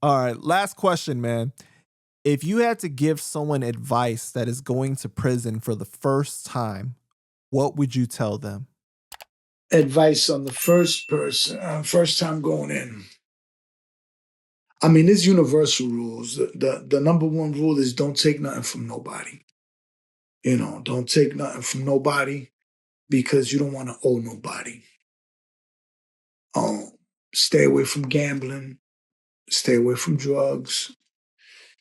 All right, last question, man. If you had to give someone advice that is going to prison for the first time, what would you tell them? Advice on the first time going in. I mean, there's universal rules. The number one rule is don't take nothing from nobody. Don't take nothing from nobody because you don't want to owe nobody. Um, Stay away from gambling. Stay away from drugs.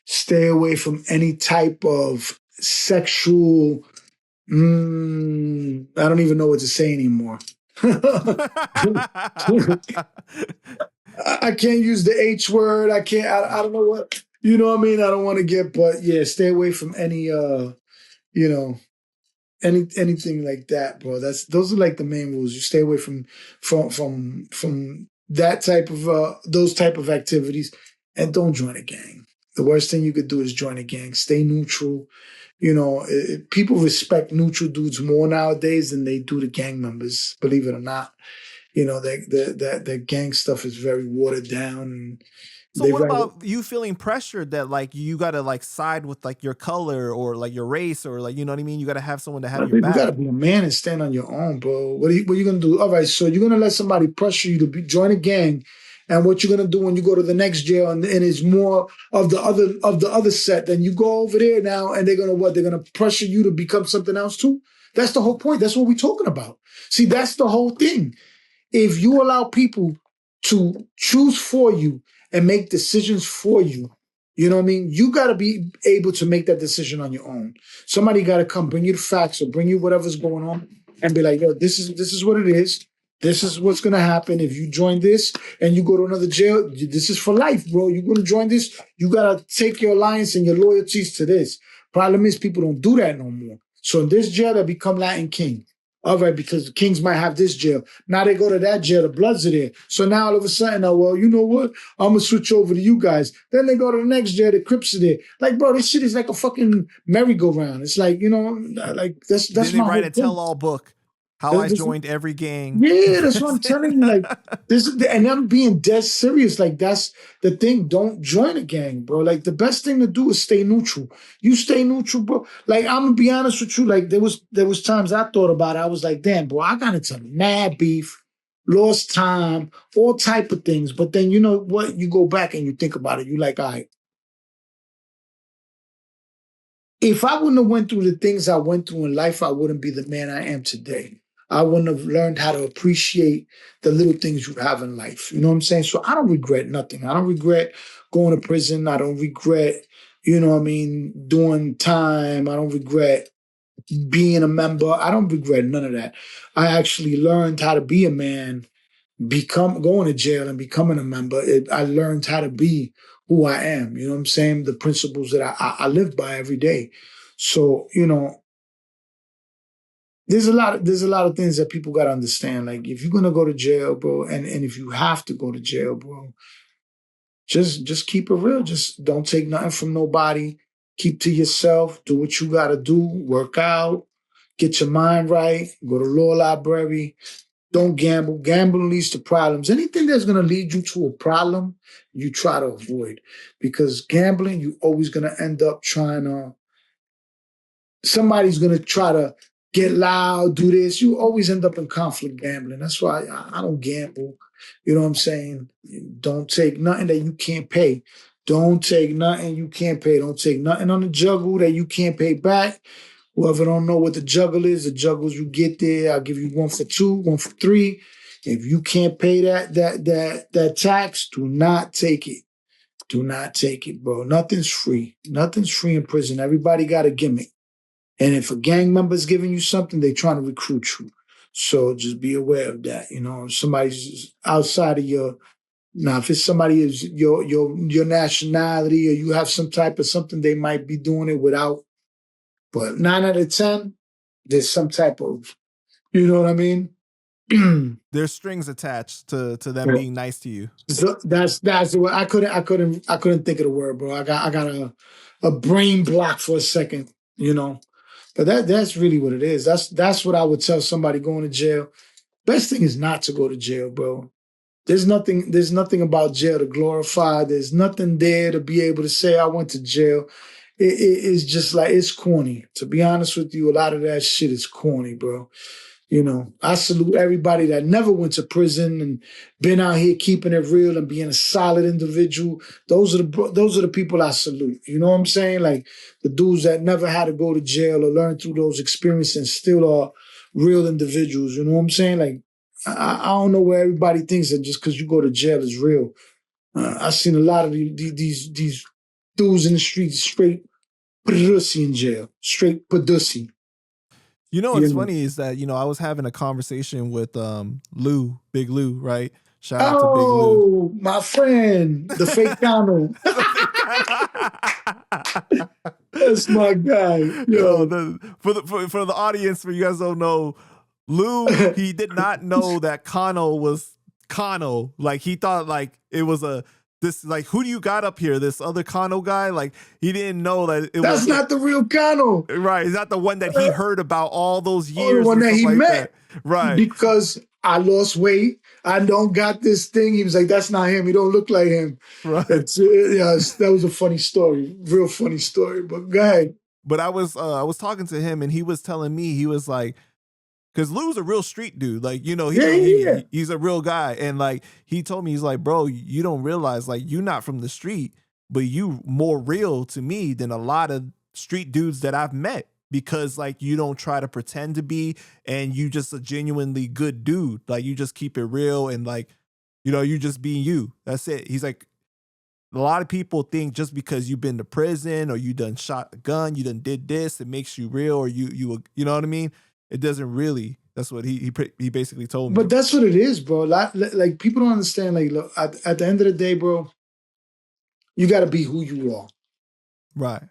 Stay away from any type of sexual. I don't even know what to say anymore. I can't use the H word. I can't. I don't know what. You know what I mean? I don't want to get. But yeah, stay away from any. You know, anything like that, bro. Those are like the main rules. You stay away from that type of those type of activities, and don't join a gang. The worst thing you could do is join a gang. Stay neutral. People respect neutral dudes more nowadays than they do the gang members. Believe it or not, that gang stuff is very watered down. And so what about you feeling pressured that like you gotta like side with like your color or like your race or like, you know what I mean? You gotta have someone to have your back. You gotta be a man and stand on your own, bro. What are you gonna do? All right, so you're gonna let somebody pressure you to join a gang, and what you're gonna do when you go to the next jail and it's more of the other set, then you go over there now and they're gonna what? They're gonna pressure you to become something else too? That's the whole point. That's what we're talking about. See, that's the whole thing. If you allow people to choose for you and make decisions for you, you know what I mean? You got to be able to make that decision on your own. Somebody got to come bring you the facts or bring you whatever's going on and be like, yo, this is what it is. This is what's going to happen if you join this and you go to another jail. This is for life, bro. You're going to join this. You got to take your alliance and your loyalties to this. Problem is people don't do that no more. So in this jail, they become Latin King. All right, because the Kings might have this jail. Now they go to that jail, the Bloods are there. So now all of a sudden, well, you know what? I'm going to switch over to you guys. Then they go to the next jail, the Crips are there. Like, bro, this shit is like a fucking merry-go-round. It's like, like that's Then they my write whole a tell-all book. How I joined every gang. Yeah, that's what I'm telling you. Like this, and I'm being dead serious. Like that's the thing. Don't join a gang, bro. Like the best thing to do is stay neutral. You stay neutral, bro. Like I'm gonna be honest with you. Like there was times I thought about it. I was like, damn, bro, I got into mad beef, lost time, all type of things. But then you know what? You go back and you think about it. You like, all right. If I wouldn't have went through the things I went through in life, I wouldn't be the man I am today. I wouldn't have learned how to appreciate the little things you have in life. You know what I'm saying? So I don't regret nothing. I don't regret going to prison. I don't regret, doing time. I don't regret being a member. I don't regret none of that. I actually learned how to be a man, going to jail and becoming a member. I learned how to be who I am. You know what I'm saying? The principles that I live by every day. So, there's a lot of things that people gotta understand. Like if you're gonna go to jail, bro, and if you have to go to jail, bro, just keep it real. Just don't take nothing from nobody. Keep to yourself. Do what you gotta do. Work out. Get your mind right. Go to law library. Don't gamble. Gambling leads to problems. Anything that's gonna lead you to a problem, you try to avoid. Because gambling, you always gonna end up somebody's gonna try to get loud, do this. You always end up in conflict gambling. That's why I don't gamble. You know what I'm saying? Don't take nothing that you can't pay. Don't take nothing you can't pay. Don't take nothing on the juggle that you can't pay back. Whoever don't know what the juggle is, the juggles you get there, I'll give you 1 for 2, 1 for 3. If you can't pay that tax, do not take it. Do not take it, bro. Nothing's free. Nothing's free in prison. Everybody got a gimmick. And if a gang member's giving you something, they're trying to recruit you. So just be aware of that. If somebody's outside of if it's somebody is your nationality or you have some type of something, they might be doing it without. But 9 out of 10, there's some type of, you know what I mean? There's strings attached to them being nice to you. So that's the way I couldn't think of the word, bro. I got a brain block for a second, But that's really what it is. That's what I would tell somebody going to jail. Best thing is not to go to jail, bro. There's nothing about jail to glorify. There's nothing there to be able to say I went to jail. It's just like, it's corny. To be honest with you, a lot of that shit is corny, bro. You know, I salute everybody that never went to prison and been out here keeping it real and being a solid individual. Those are the people I salute. You know what I'm saying? Like the dudes that never had to go to jail or learn through those experiences and still are real individuals. You know what I'm saying? Like I don't know where everybody thinks that just because you go to jail is real. I've seen a lot of these dudes in the streets straight pussy in jail, straight pussy. You know You what's know. funny is that, I was having a conversation with Lou, Big Lou, right? Shout out to Big Lou. Oh, my friend, the fake Cano. The fake That's my guy. Yo, Yo. for the audience, for you guys don't know, Lou, he did not know that Cano was Cano. Like he thought like it was like, who do you got up here? This other Cano guy? Like he didn't know that it That's was not the real Cano. right. He's not the one that he heard about all those Or the years one and that stuff he like met. that. Right. Because I lost weight. I don't got this thing. He was like, that's not him. He don't look like him. Right. That was a funny story. Real funny story. But go ahead. But I was talking to him and he was telling me, he was like, because Lou's a real street dude. Like, he's a real guy. And like, he told me, he's like, bro, you don't realize, like, you're not from the street, but you more real to me than a lot of street dudes that I've met, because like, you don't try to pretend to be, and you just a genuinely good dude. Like, you just keep it real. And like, you just being you. That's it. He's like, a lot of people think just because you've been to prison or you done shot a gun, you done did this, it makes you real, or you know what I mean? It doesn't really. That's what he basically told me. But that's what it is, bro. Like people don't understand. Like, look, at the end of the day, bro, you got to be who you are. Right.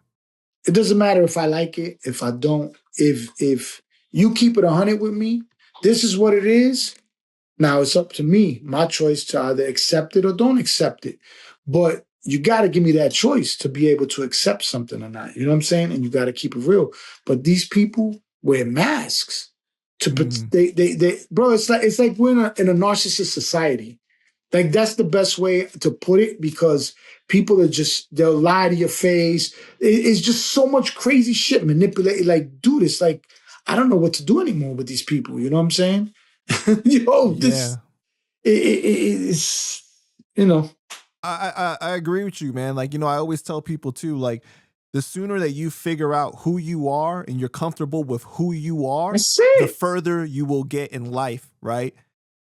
It doesn't matter if I like it, if I don't. If you keep it 100 with me, this is what it is. Now it's up to me, my choice to either accept it or don't accept it. But you got to give me that choice to be able to accept something or not. You know what I'm saying? And you got to keep it real. But these people wear masks they bro. It's like we're in a narcissist society. Like that's the best way to put it, because people they'll lie to your face. It's just so much crazy shit manipulated. Like, dude, it's like I don't know what to do anymore with these people. You know what I'm saying? This it's I agree with you, man. Like, I always tell people too, like, the sooner that you figure out who you are and you're comfortable with who you are, the further you will get in life, right?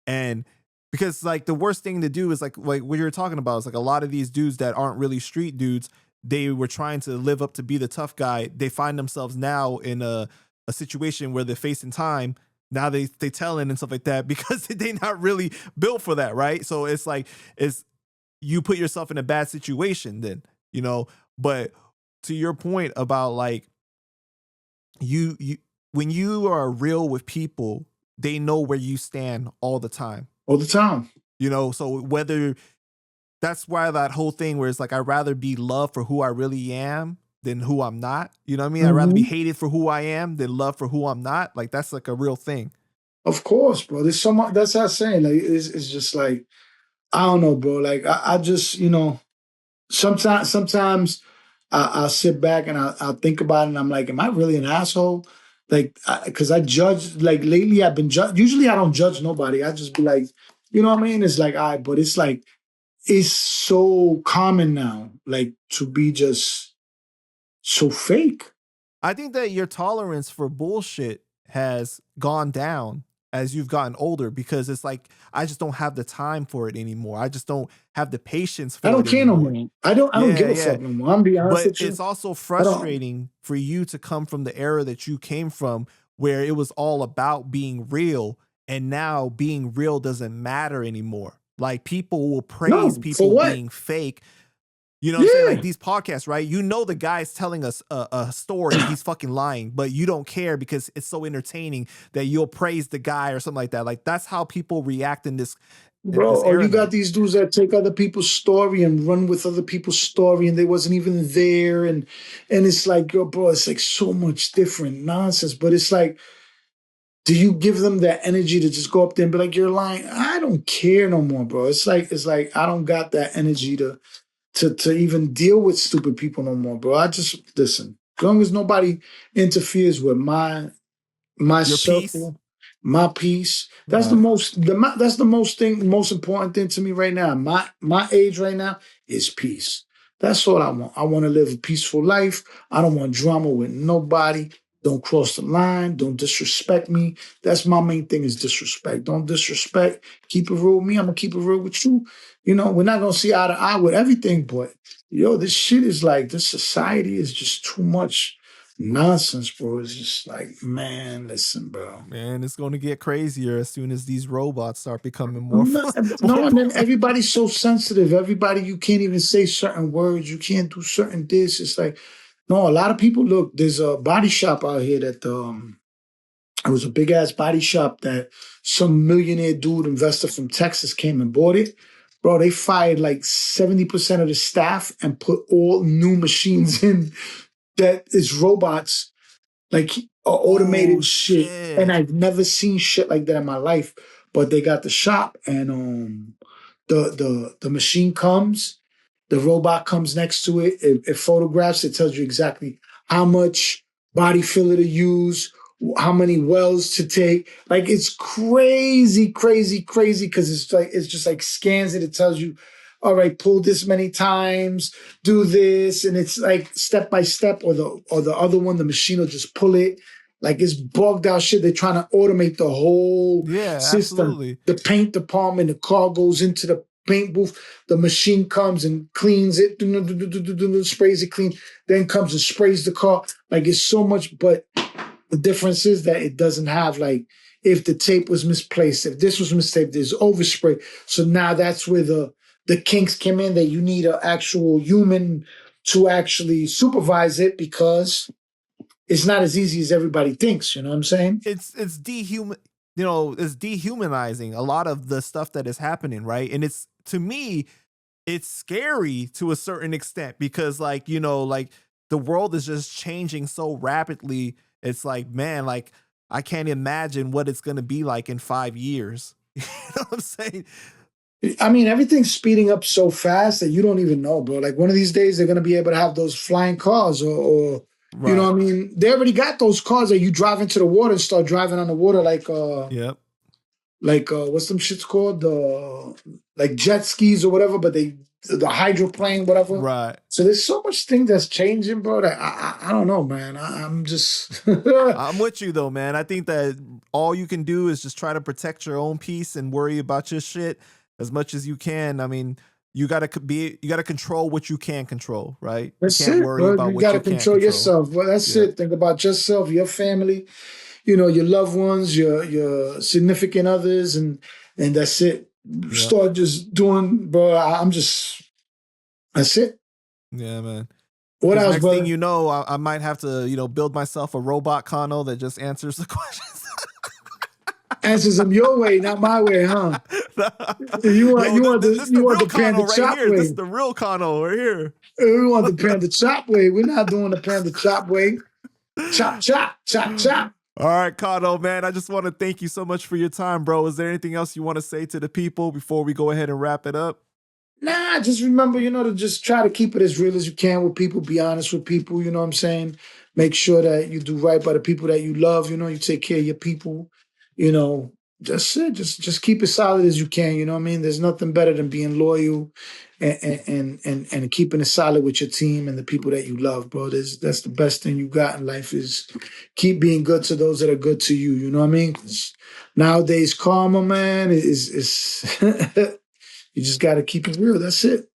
And because like the worst thing to do is like what you're talking about is like a lot of these dudes that aren't really street dudes, they were trying to live up to be the tough guy. They find themselves now in a situation where they're facing time. Now they telling and stuff like that because they not really built for that, right? So it's like you put yourself in a bad situation then, but to your point about like you when you are real with people, they know where you stand all the time. All the time. So whether that's why that whole thing where it's like, I'd rather be loved for who I really am than who I'm not. You know what I mean? I'd rather be hated for who I am than loved for who I'm not. Like, that's like a real thing. Of course, bro. There's so much, that's what I'm saying. Like, it's just like, I don't know, bro. Like, I just, sometimes I'll sit back and I'll think about it and I'm like, am I really an asshole? Like, because I judge, like lately I've been judged. Usually I don't judge nobody. I just be like, you know what I mean? It's like, all right, but it's like, it's so common now, like to be just so fake. I think that your tolerance for bullshit has gone down as you've gotten older, because it's like, I just don't have the time for it anymore. I just don't have the patience for it. I don't care no more. I don't give a fuck no more. I'm be honest with you. But it's also frustrating for you to come from the era that you came from, where it was all about being real, and now being real doesn't matter anymore. Like, people will praise people being fake. You know what I'm saying? Like these podcasts, right? The guy's telling us a story, he's fucking lying, but you don't care because it's so entertaining that you'll praise the guy or something like that. Like, that's how people react in this. Bro, or you got these dudes that take other people's story and run with other people's story and they wasn't even there. And it's like, yo, bro, it's like so much different nonsense. But it's like, do you give them that energy to just go up there and be like, you're lying? I don't care no more, bro. It's like I don't got that energy to even deal with stupid people no more, bro. I just listen. As long as nobody interferes with my Your peace. circle, my peace. That's the Right. most important thing to me right now. My age right now is peace. That's all I want. I want to live a peaceful life. I don't want drama with nobody. Don't cross the line. Don't disrespect me. That's my main thing is disrespect. Don't disrespect. Keep it real with me. I'm gonna keep it real with you. You know, we're not gonna see eye to eye with everything, but yo, this shit is like this society is just too much nonsense, bro. It's just like, man, listen, bro. Man, it's going to get crazier as soon as these robots start becoming more. No, no, and then everybody's so sensitive. Everybody, you can't even say certain words. You can't do certain this. It's like, no, a lot of people look. There's a body shop out here that it was a big ass body shop that some millionaire dude investor from Texas came and bought it. Bro, they fired like 70% of the staff and put all new machines in that is robots, like automated shit. And shit. I've never seen shit like that in my life. But they got the shop and the machine comes, the robot comes next to it, it photographs, it tells you exactly how much body filler to use, how many wells to take. Like it's crazy, crazy, crazy because it's just like scans it. It tells you, all right, pull this many times, do this, and it's like step by step. Or the other one, the machine will just pull it. Like it's bugged out shit. They're trying to automate the whole Yeah, system. absolutely. The paint department, the car goes into the paint booth. The machine comes and cleans it, sprays it clean. Then comes and sprays the car. Like it's so much, but the difference is that it doesn't have like if the tape was misplaced, if this was mistaked, there's overspray. So now that's where the kinks come in that you need an actual human to actually supervise it because it's not as easy as everybody thinks. You know what I'm saying? It's it's dehumanizing a lot of the stuff that is happening, right? And it's to me, it's scary to a certain extent because like, like the world is just changing so rapidly. It's like, man, like I can't imagine what it's gonna be like in 5 years. You know what I'm saying? I mean, everything's speeding up so fast that you don't even know, bro. Like one of these days, they're gonna be able to have those flying cars, or you know Right. what I mean? They already got those cars that you drive into the water and start driving on the water, Yep. what's them shits called? Like jet skis or whatever, but the hydroplane, whatever. Right. So there's so much thing that's changing, bro. That I don't know, man. I'm just I'm with you though, man. I think that all you can do is just try to protect your own peace and worry about your shit as much as you can. I mean, you gotta control what you can control, right? that's You can't it, worry bro. about You what got to you can't control control. yourself. Well, that's Yeah. it. Think about yourself, your family, you know, your loved ones, your significant others, and that's it. Yeah. Start just doing, bro. I'm just that's it. Yeah, man. What Because else, next thing brother? you know, I might have to, build myself a robot Cano that just answers the questions. Answers them your way, not my way, huh? You want Yo, this the you want real the panda Cano right chop here. This is way. the real Cano right here. We want the panda chop way. We're not doing the panda chop way. Chop, chop, chop, chop. All right, Cano, man. I just want to thank you so much for your time, bro. Is there anything else you want to say to the people before we go ahead and wrap it up? Nah, just remember, to just try to keep it as real as you can with people. Be honest with people. You know what I'm saying? Make sure that you do right by the people that you love. You take care of your people. Just it. Just keep it solid as you can. You know what I mean? There's nothing better than being loyal and keeping it solid with your team and the people that you love, bro. That's the best thing you got in life is keep being good to those that are good to you. You know what I mean? 'Cause nowadays, karma, man, is you just got to keep it real. That's it.